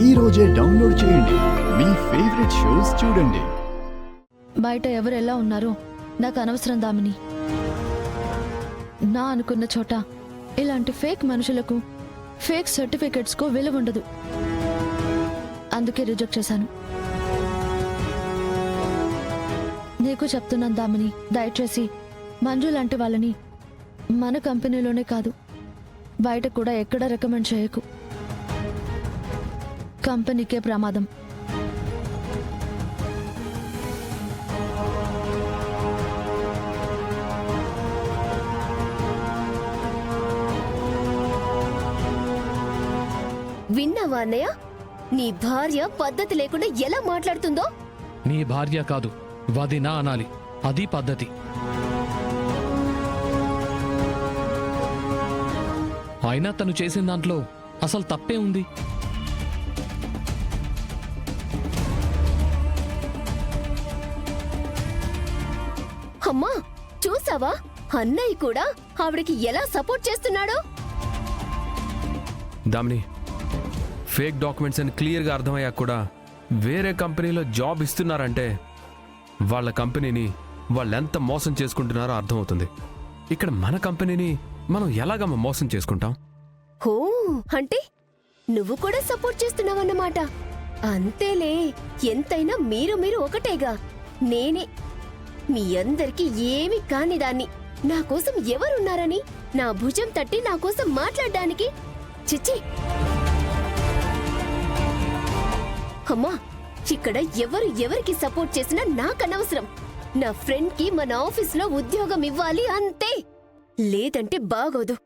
ఈ రోజే డౌన్లోడ్ చేయండి. మీ ఫేవరెట్ షోస్ చూడండి. బయట ఎవరు ఎలా ఉన్నారో నాకు అనవసరం దామిని. నా అనుకున్న చోట ఇలాంటి ఫేక్ మనుషులకు ఫేక్ సర్టిఫికెట్స్కు విలువ ఉండదు. అందుకే రిజెక్ట్ చేశాను. నీకు చెప్తున్నాను దామిని, దయచేసి మంజు లాంటి వాళ్ళని మన కంపెనీలోనే కాదు బయట కూడా ఎక్కడ రికమెండ్ చేయకు. కంపెనీకే ప్రమాదం. విన్నావా అన్నయ్య? నీ భార్య పద్ధతి లేకుండా ఎలా మాట్లాడుతుందో? నీ భార్య కాదు, వదినా అనాలి. అది పద్ధతి. అయినా తను చేసిన దాంట్లో అసలు తప్పే ఉంది? అమ్మా, చూసావా అన్నయ్య కూడా ఆవిడకి ఎలా సపోర్ట్ చేస్తున్నాడో? దామిని, ఫేక్ డాక్యుమెంట్స్ అని క్లియర్గా అర్థమయ్యాక కూడా వేరే కంపెనీలో జాబ్ ఇస్తున్నారంటే వాళ్ళ కంపెనీని వాళ్ళెంత మోసం చేసుకుంటున్నారో అర్థమవుతుంది. ఇక్కడ మన కంపెనీని మనం ఎలాగమ్మ మోసం చేసుకుంటాం? హో, అంటే నువ్వు కూడా సపోర్ట్ చేస్తున్నావన్నమాట. అంతేలే, ఎంతైనా మీరు ఒకటేగా. నేనే మీ అందరికీ ఏమి కాని దాన్ని. నా కోసం ఎవరున్నారని నా భుజం తట్టి నా కోసం మాట్లాడడానికి? చిచ్చి! అమ్మా, ఇక్కడ ఎవరికి సపోర్ట్ చేసినా నాకనవసరం. నా ఫ్రెండ్ కి మన ఆఫీస్లో ఉద్యోగం ఇవ్వాలి అంతే. లేదంటే బాగోదు.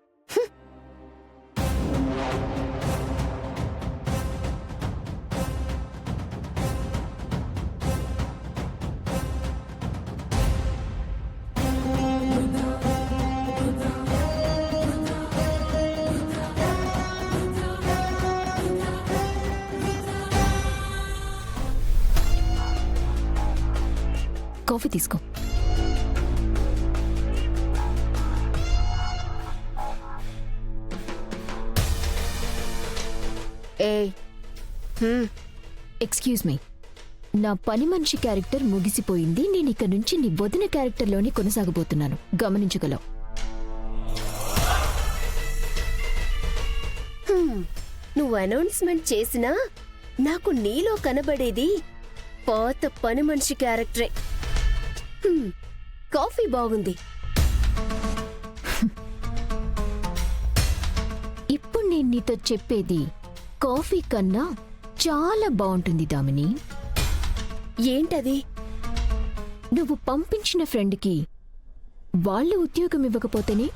కాఫీ తీసుకో. ఎక్స్క్యూజ్ మీ, నా పని మనిషి క్యారెక్టర్ ముగిసిపోయింది. నేను ఇక నుంచి నీ వదిన క్యారెక్టర్లోనే కొనసాగబోతున్నాను. గమనించగలవు. నువ్వు అనౌన్స్మెంట్ చేసినా నాకు నీలో కనబడేది పాత పని మనిషి క్యారెక్టరే. కాఫీ బాగుంది. ఇప్పుడు నేను నీతో చెప్పేది కాఫీ కన్నా చాలా బాగుంటుంది దామిని. ఏంటది? నువ్వు పంపించిన ఫ్రెండ్కి వాళ్ళు ఉద్యోగం ఇవ్వకపోతేనే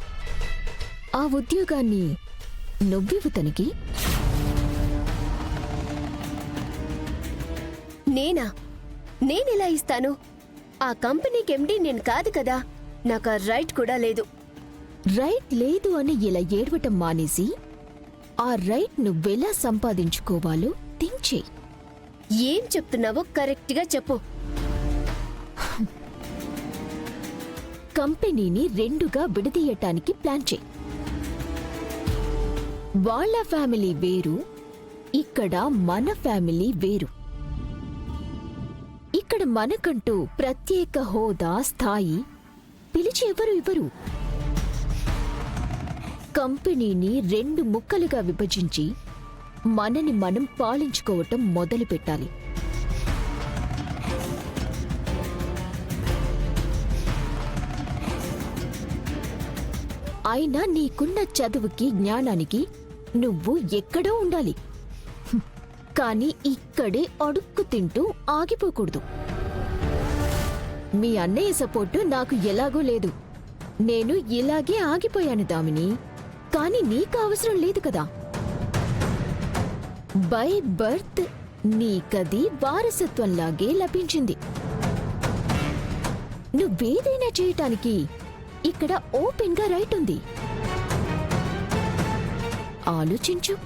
ఆ ఉద్యోగాన్ని నువ్వివ్వు తనకి. నేనెలా ఇస్తాను? ఆ కంపెనీకి ఎండి నేను కాదు కదా. నాకు ఆ రైట్ కూడా లేదు. రైట్ లేదు అని ఇలా ఏడవటం మానేసి ఆ రైట్ నువ్వెలా సంపాదించుకోవాలో థింక్ చెయ్యి. ఏం చెప్తున్నావో కరెక్ట్గా చెప్పు. కంపెనీని రెండుగా విడదీయటానికి ప్లాన్ చెయ్యి. వాళ్ళ ఫ్యామిలీ వేరు, ఇక్కడ మన ఫ్యామిలీ వేరు. ఇక్కడ మనకంటూ ప్రత్యేక హోదా, స్థాయి పిలిచి ఎవరు ఇవ్వరు. కంపెనీని రెండు ముక్కలుగా విభజించి మనని మనం పాలించుకోవటం మొదలు పెట్టాలి. అయినా నీకున్న చదువుకి, జ్ఞానానికి నువ్వు ఎక్కడో ఉండాలి. కానీ ఇక్కడే అడుక్కు తింటూ ఆగిపోకూడదు. మీ అన్నయ్య సపోర్టు నాకు ఎలాగూ లేదు. నేను ఇలాగే ఆగిపోయాను దామిని. కానీ నీకు అవసరం లేదు కదా. బై బర్త్ నీకది వారసత్వంలాగే లభించింది. నువ్వేదైనా చేయటానికి ఇక్కడ ఓపెన్గా రైట్ ఉంది. ఆలోచించు.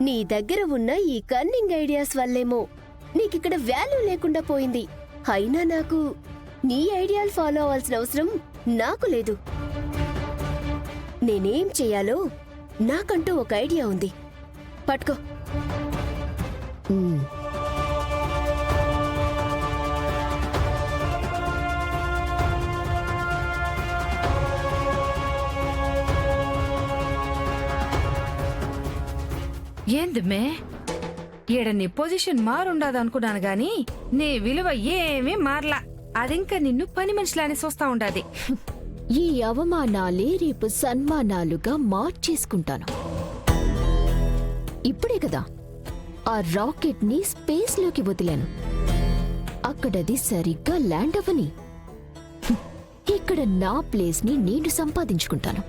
నీ దగ్గర ఉన్న ఈ కన్నింగ్ ఐడియాస్ వల్లేమో నీకిక్కడ వాల్యూ లేకుండా పోయింది. అయినా నాకు నీ ఐడియాలు ఫాలో అవ్వాల్సిన అవసరం నాకు లేదు. నేనేం చెయ్యాలో నాకంటూ ఒక ఐడియా ఉంది. పట్టుకో. మ్మ్. ఏందిమ్మే ఈడ నీ పొజిషన్ మారుండదనుకున్నాను గాని నీ విలువ ఏమీ మారలా. అదింకా నిన్ను పని మనిషిలానే చూస్తా ఉండాది. ఈ అవమానాలే రేపు సన్మానాలుగా మార్చేసుకుంటాను. ఇప్పుడే కదా ఆ రాకెట్ ని స్పేస్ లోకి వదిలాను. అక్కడది సరిగ్గా ల్యాండ్ అవ్వని. ఇక్కడ నా ప్లేస్ ని నేను సంపాదించుకుంటాను.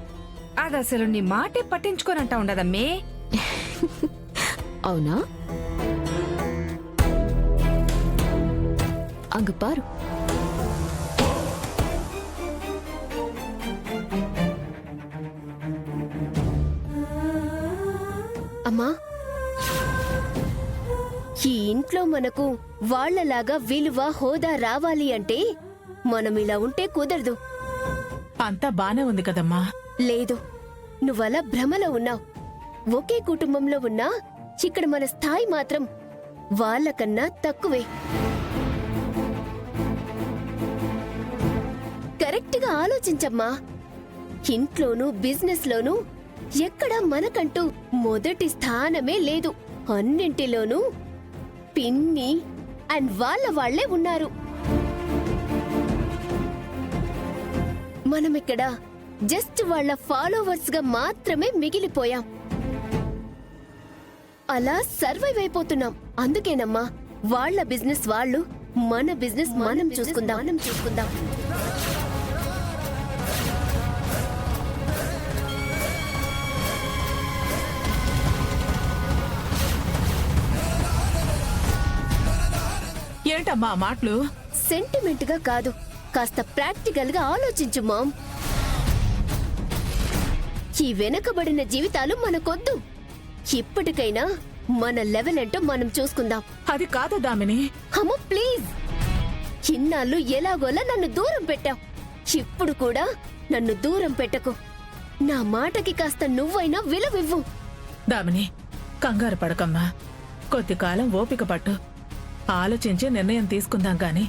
అది అసలు నీ మాటే పట్టించుకోనంటా ఉండదమ్మే. అవునా? அங்க பாரு. అమ్మా, ఈ ఇంట్లో మనకు వాళ్లలాగా విలువ హోదా రావాలి అంటే మనం ఇలా ఉంటే కుదరదు. అంతా బానే ఉంది కదమ్మా. లేదు, నువ్వలా భ్రమలో ఉన్నావు. ఒకే కుటుంబంలో ఉన్నా ఇక్కడ మన స్థాయి మాత్రం వాళ్ళకన్నా తక్కువే. కరెక్ట్గా ఆలోచించమ్మా. ఇంట్లోనూ బిజినెస్ లోనూ ఎక్కడా మనకంటూ మొదటి స్థానమే లేదు. అన్నింటిలోనూ పిన్ని అండ్ వాళ్లే ఉన్నారు. మనమిక్కడ జస్ట్ వాళ్ళ ఫాలోవర్స్ గా మాత్రమే మిగిలిపోయాం. అలా సర్వైవ్ అయిపోతున్నాం. అందుకేనమ్మా వాళ్ళ బిజినెస్ వాళ్ళు, మన బిజినెస్ మనం చూసుకుందాం. ఏంటమ్మా ఆ మాటలు? సెంటిమెంట్ గా కాదు, కాస్త ప్రాక్టికల్ గా ఆలోచించు మామ్. ఈ వెనకబడిన జీవితాలు మనకొద్దు. ఇప్పటికైనా మన లెవెల్ ఏంటో మనం చూసుకుందాం. అది కాదు దామిని. అమ్మో ప్లీజ్, ఇన్నాళ్ళు ఎలాగోలా నన్ను దూరం పెట్టావు. ఇప్పుడు కూడా నన్ను దూరం పెట్టకు. నా మాటకి కాస్త నువ్వైనా విలువివ్వు. దామిని, కంగారు పడకమ్మా. కొద్ది కాలం ఓపిక పట్టు. ఆలోచించి నిర్ణయం తీసుకుందాం గాని